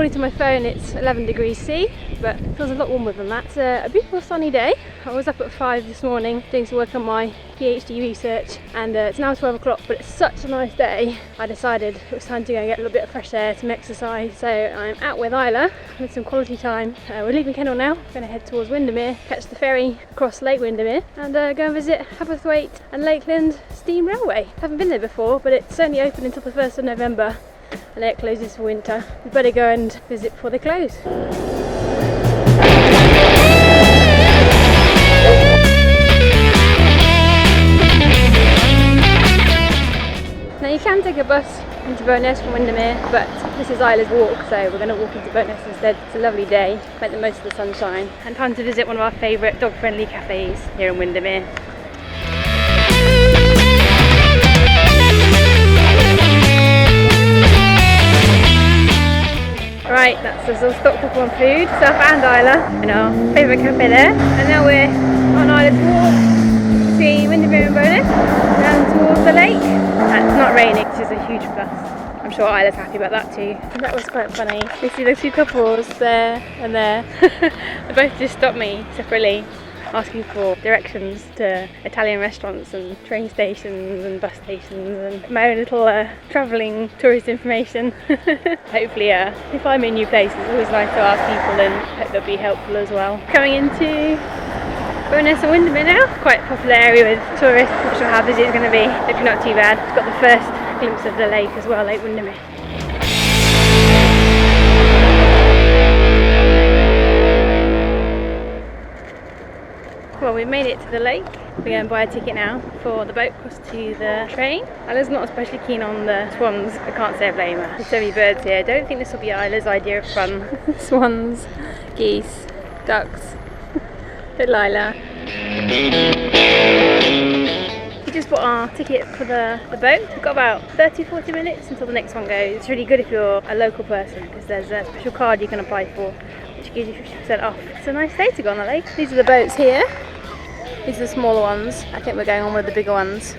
According to my phone it's 11 degrees C, but it feels a lot warmer than that. It's a beautiful sunny day. I was up at 5 this morning doing some work on my PhD research, and it's now 12 o'clock, but it's such a nice day. I decided it was time to go and get a little bit of fresh air, some exercise. So I'm out with Isla with some quality time. We're leaving Kendal now. We're going to head towards Windermere, catch the ferry across Lake Windermere, and go and visit Haverthwaite and Lakeland Steam Railway. Haven't been there before, but it's only open until the 1st of November and then it closes for winter. We better go and visit before they close. Now you can take a bus into Bowness from Windermere, but this is Isla's walk, so we're going to walk into Bowness instead. It's a lovely day, make the most of the sunshine, and time to visit one of our favourite dog-friendly cafes here in Windermere. Right, that's us all stocked up on food, Self and Isla, in our favourite cafe there. And now we're on Isla's walk between Windermere and Bowness, down towards the lake. And it's not raining, which is a huge plus. I'm sure Isla's happy about that too. And that was quite funny. You see the two couples there and there. They both just stopped me separately, asking for directions to Italian restaurants and train stations and bus stations and my own little travelling tourist information. Hopefully if I'm in new places it's always nice to ask people, and hope they'll be helpful as well. Coming into Bowness and Windermere now, quite a popular area with tourists. Not sure how busy it's going to be, hopefully not too bad. It's got the first glimpse of the lake as well, Lake Windermere. Well, we've made it to the lake. We're going to buy a ticket now for the boat across to the train. Isla's not especially keen on the swans. I can't say I blame her. There's so many birds here. I don't think this will be Isla's idea of fun. Swans, geese, ducks, little Isla. We just bought our ticket for the boat. We've got about 30-40 minutes until the next one goes. It's really good if you're a local person, because there's a special card you can apply for which gives you 50% off. It's a nice day to go on the lake. These are the boats here. These are the smaller ones. I think we're going on with the bigger ones.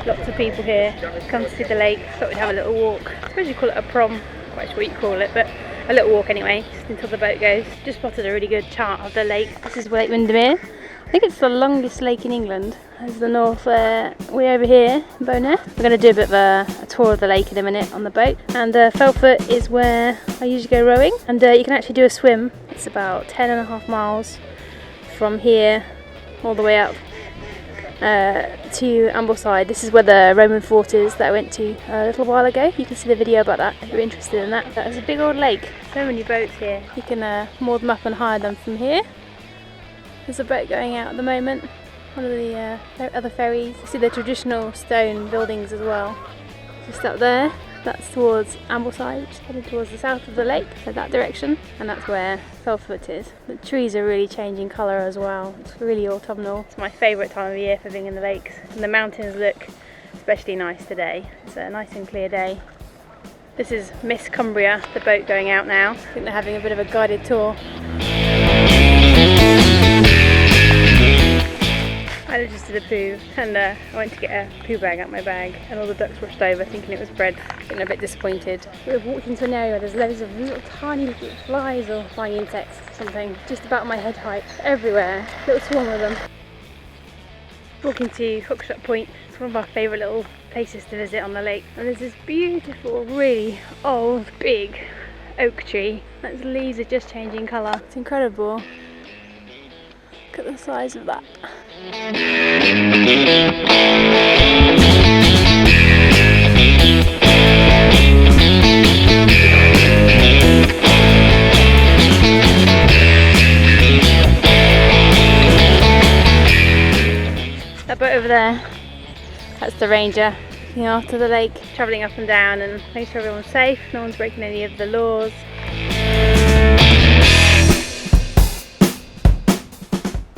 Lots of people here come to see the lake. Thought we'd have a little walk. I suppose you call it a prom. Not quite sure what you call it, but a little walk anyway, just until the boat goes. Just spotted a really good chart of the lake. This is Lake Windermere. I think it's the longest lake in England. There's the north way over here in Bowness. We're going to do a bit of a tour of the lake in a minute on the boat. And Felfoot is where I usually go rowing. And you can actually do a swim. It's about 10.5 miles from here all the way up to Ambleside. This is where the Roman fort is that I went to a little while ago. You can see the video about that if you're interested in that. There's a big old lake. So many boats here. You can moor them up and hire them from here. There's a boat going out at the moment. One of the other ferries. You see the traditional stone buildings as well. Just up there. That's towards Ambleside, heading towards the south of the lake, so that direction, and that's where Felfoot is. The trees are really changing colour as well. It's really autumnal. It's my favourite time of year for being in the lakes, and the mountains look especially nice today. It's a nice and clear day. This is Miss Cumbria, the boat going out now. I think they're having a bit of a guided tour. I just did a poo, and I went to get a poo bag out my bag, and all the ducks rushed over thinking it was bread. Getting a bit disappointed. We've walked into an area where there's loads of little tiny little flies or flying insects or something, just about my head height, everywhere. Little swarm of them. Walking to Hookshot Point. It's one of our favourite little places to visit on the lake. And there's this beautiful, really old, big oak tree. Its leaves are just changing colour. It's incredible. Look at the size of that. That boat over there, that's the ranger looking after the lake, travelling up and down and making sure everyone's safe, no one's breaking any of the laws.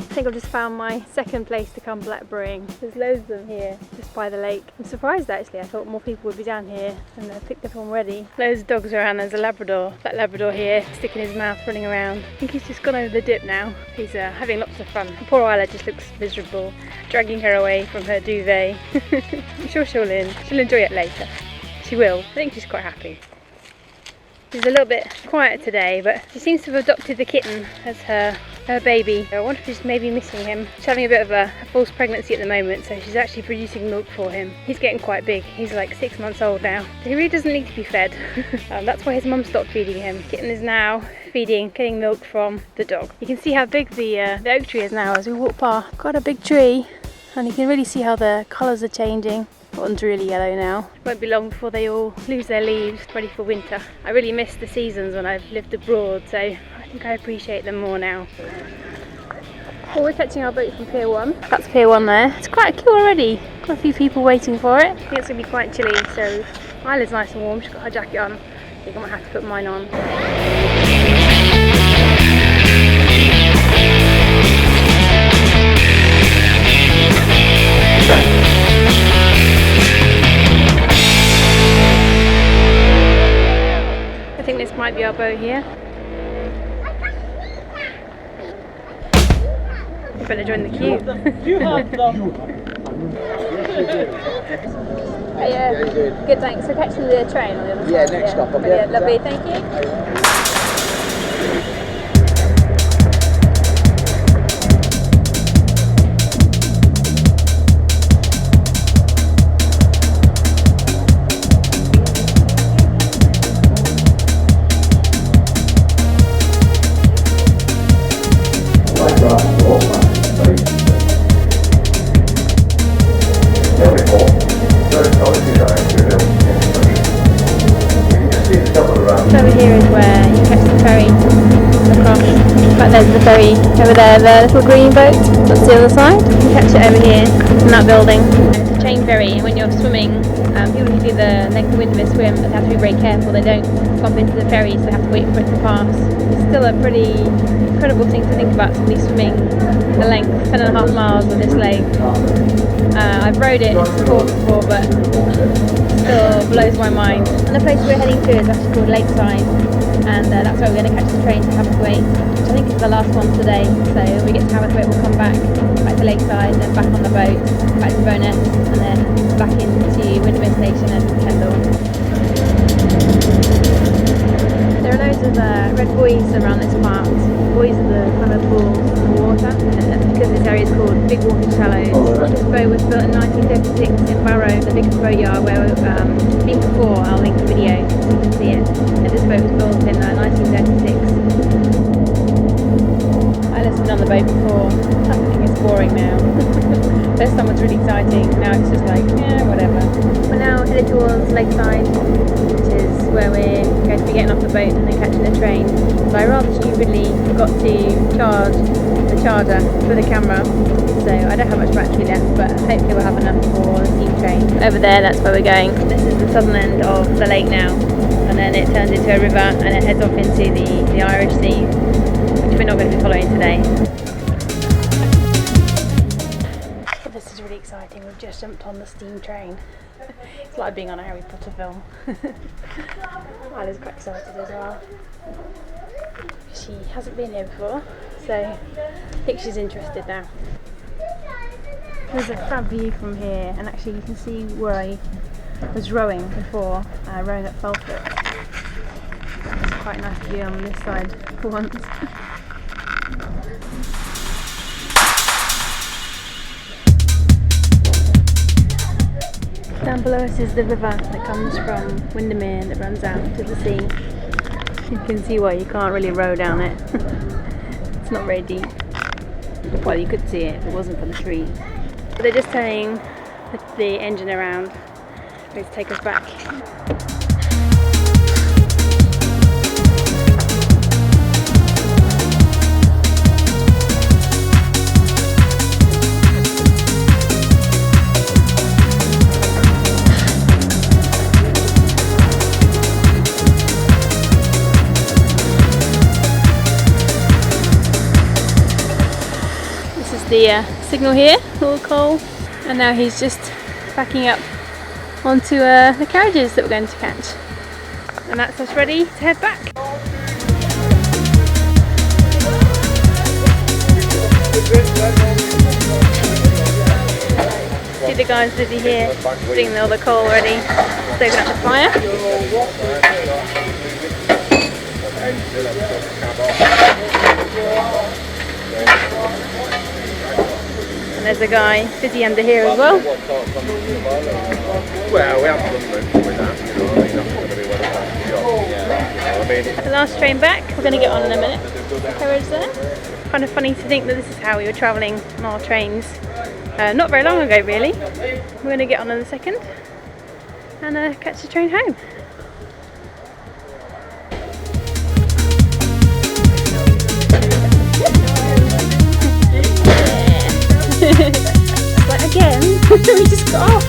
I think I've just found my second place to come blackberrying. There's loads of them here, just by the lake. I'm surprised actually, I thought more people would be down here and they've picked up one already. Loads of dogs around, there's a Labrador. That Labrador here, sticking his mouth, running around. I think he's just gone over the dip now. He's having lots of fun. Poor Isla just looks miserable, dragging her away from her duvet. I'm sure she'll enjoy it later. She will, I think she's quite happy. She's a little bit quiet today, but she seems to have adopted the kitten as her baby. I wonder if she's maybe missing him. She's having a bit of a false pregnancy at the moment, so she's actually producing milk for him. He's getting quite big. He's like 6 months old now. He really doesn't need to be fed. That's why his mum stopped feeding him. Kitten is now getting milk from the dog. You can see how big the oak tree is now as we walk past. Got a big tree, and you can really see how the colours are changing. That one's really yellow now. Won't be long before they all lose their leaves, ready for winter. I really missed the seasons when I've lived abroad, so I think I appreciate them more now. Well, we're catching our boat from Pier 1. That's Pier 1 there. It's quite a queue already. Got a few people waiting for it. I think it's going to be quite chilly, so Isla's nice and warm. She's got her jacket on. I think I might have to put mine on. I think this might be our boat here. You better join the queue. Hey, good, thanks. So catching the train on the other side? Yeah, next stop. Yeah, lovely, thank you. Over here is where you catch the ferry across. In fact, there's the ferry over there, the little green boat. That's the other side. You can catch it over here in that building. It's a chain ferry, and when you're swimming, people who do the Lake Windermere swim they have to be very careful. They don't bump into the ferry, so they have to wait for it to pass. It's still a pretty incredible thing to think about, somebody swimming the length, 10.5 miles of this lake. I've rowed it in sport before, but still blows my mind. And the place we're heading to is actually called Lakeside, and that's where we're going to catch the train to Haverthwaite, which I think is the last one today. So when we get to Haverthwaite, we'll come back to Lakeside, then back on the boat, back to Bowness, and then back into Windermere Station and Kendal. There are loads of red buoys around this park. Buoys are the kind of pools in the water, and because this area is called Big Water Shallows. This boat was built in 1936 in Barrow, the biggest boatyard where we've been before. I'll link the video so you can see it. And this boat was built in 1936. Isla's been on the boat before. I think it's boring now. First time was really exciting, now it's just like, yeah, whatever. We're now headed towards Lakeside, which is where we're going to be getting off the boat and then catching the train. So I rather stupidly forgot to charge the charger for the camera, so I don't have much battery left, but hopefully we'll have enough for the steam train. Over there, that's where we're going. This is the southern end of the lake now, and then it turns into a river and it heads off into the Irish Sea, which we're not going to be following today. This is really exciting. We've just jumped on the steam train. It's like being on a Harry Potter film. Isla's quite excited as well. She hasn't been here before, so I think she's interested now. There's a fab view from here, and actually you can see where I was rowing before, rowing at Haverthwaite. It's quite nice to be on this side for once. Down below us is the river that comes from Windermere that runs out to the sea. You can see why you can't really row down it. It's not very deep. Well, you could see it if it wasn't for the trees. But they're just turning the engine around, ready to take us back. The signal here, little coal, and now he's just backing up onto the carriages that we're going to catch, and that's us ready to head back. See the guys busy here, putting all the coal ready, stoking up the fire. And there's a guy busy under here as well. Well, we haven't done much with that, you know. I mean, that's going to be one of the The last train back, we're going to get on in a minute. Carriage there. Kind of funny to think that this is how we were travelling on our trains not very long ago, really. We're going to get on in a second and catch the train home. But again, we just got off.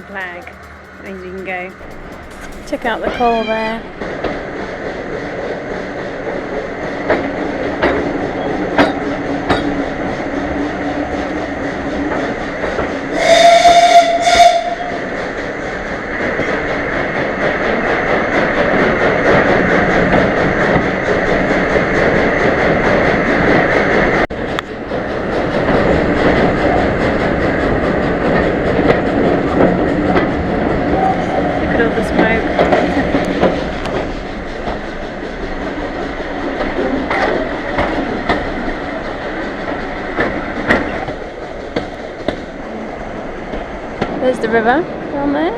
Flag. That means you can go. Check out the coal there. There's the river down there,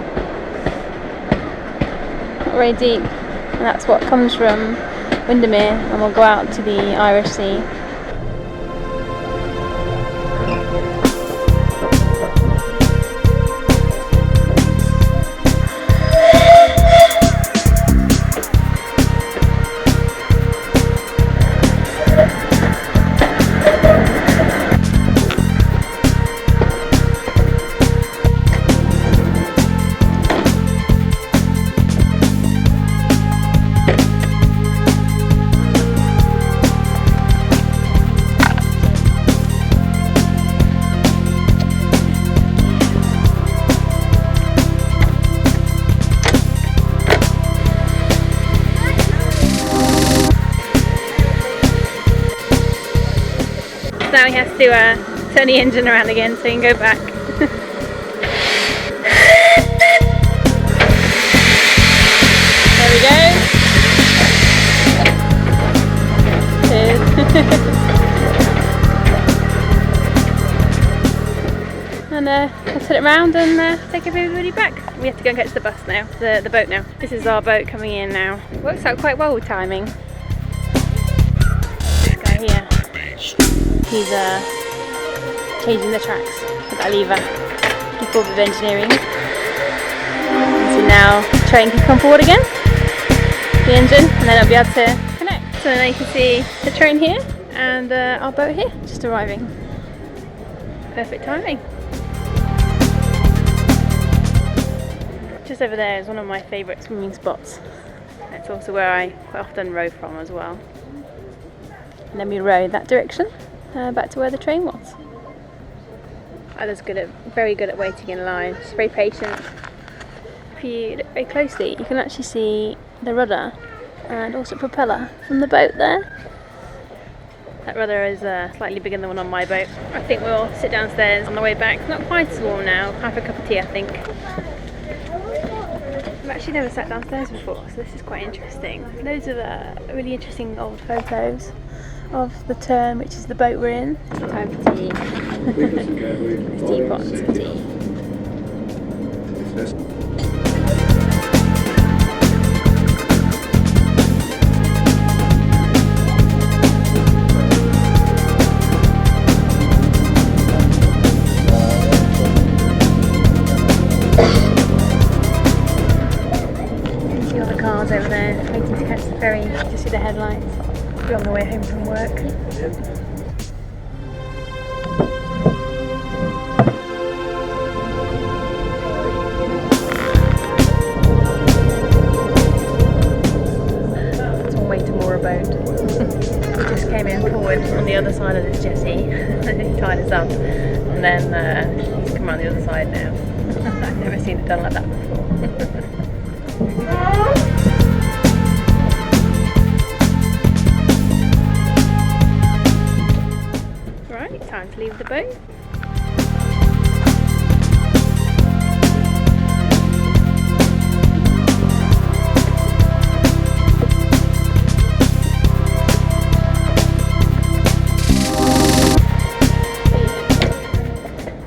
not very deep, and that's what comes from Windermere, and we'll go out to the Irish Sea. Now he has to turn the engine around again so he can go back. There we go. Cheers. And we'll turn it around and take everybody back. We have to go and catch the bus now, the boat now. This is our boat coming in now. Works out quite well with timing. This guy here. He's changing the tracks with that lever. Keep all the engineering. And so now the train can come forward again, the engine, and then it'll be able to connect. So now you can see the train here and our boat here, just arriving. Perfect timing. Just over there is one of my favourite swimming spots. It's also where I quite often row from as well. And then we row that direction. Back to where the train was. Isla's very good at waiting in line. She's very patient. If you look very closely, you can actually see the rudder and also propeller from the boat there. That rudder is slightly bigger than the one on my boat. I think we'll sit downstairs on the way back. It's not quite as warm now. Have a cup of tea, I think. I've actually never sat downstairs before, so this is quite interesting. Loads of really interesting old photos of the Turn, which is the boat we're in. Time for tea. It's teapot and some tea. You can see all the cars over there waiting to catch the ferry. You can see the headlights. We're on the way home from work. other side of this jetty. He tied us up, and then he's come around the other side now. I've never seen it done like that before. Right, time to leave the boat.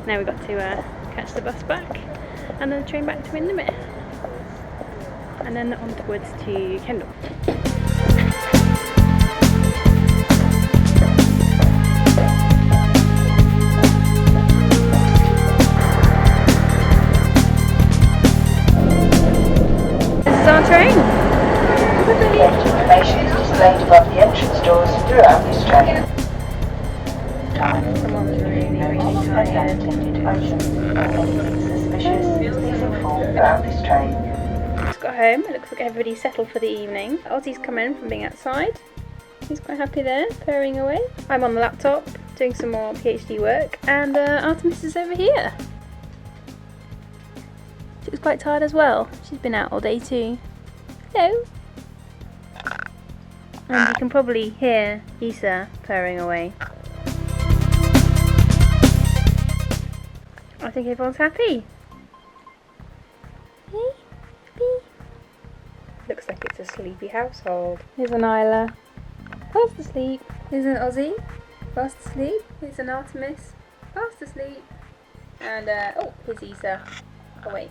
Now we've got to catch the bus back and then the train back to Windermere and then onwards to Kendal. This is our train. Information is displayed above the entrance doors throughout this train. Someone's really tired. Just got home. It looks like everybody's settled for the evening. Ozzy's come in from being outside. He's quite happy there, purring away. I'm on the laptop doing some more PhD work, and Artemis is over here. She was quite tired as well. She's been out all day too. Hello. And you can probably hear Isa purring away. I think everyone's happy. Hey, baby. Looks like it's a sleepy household. Here's an Isla. Fast asleep. Here's an Aussie. Fast asleep. Here's an Artemis. Fast asleep. And, oh, here's Isa. Awake.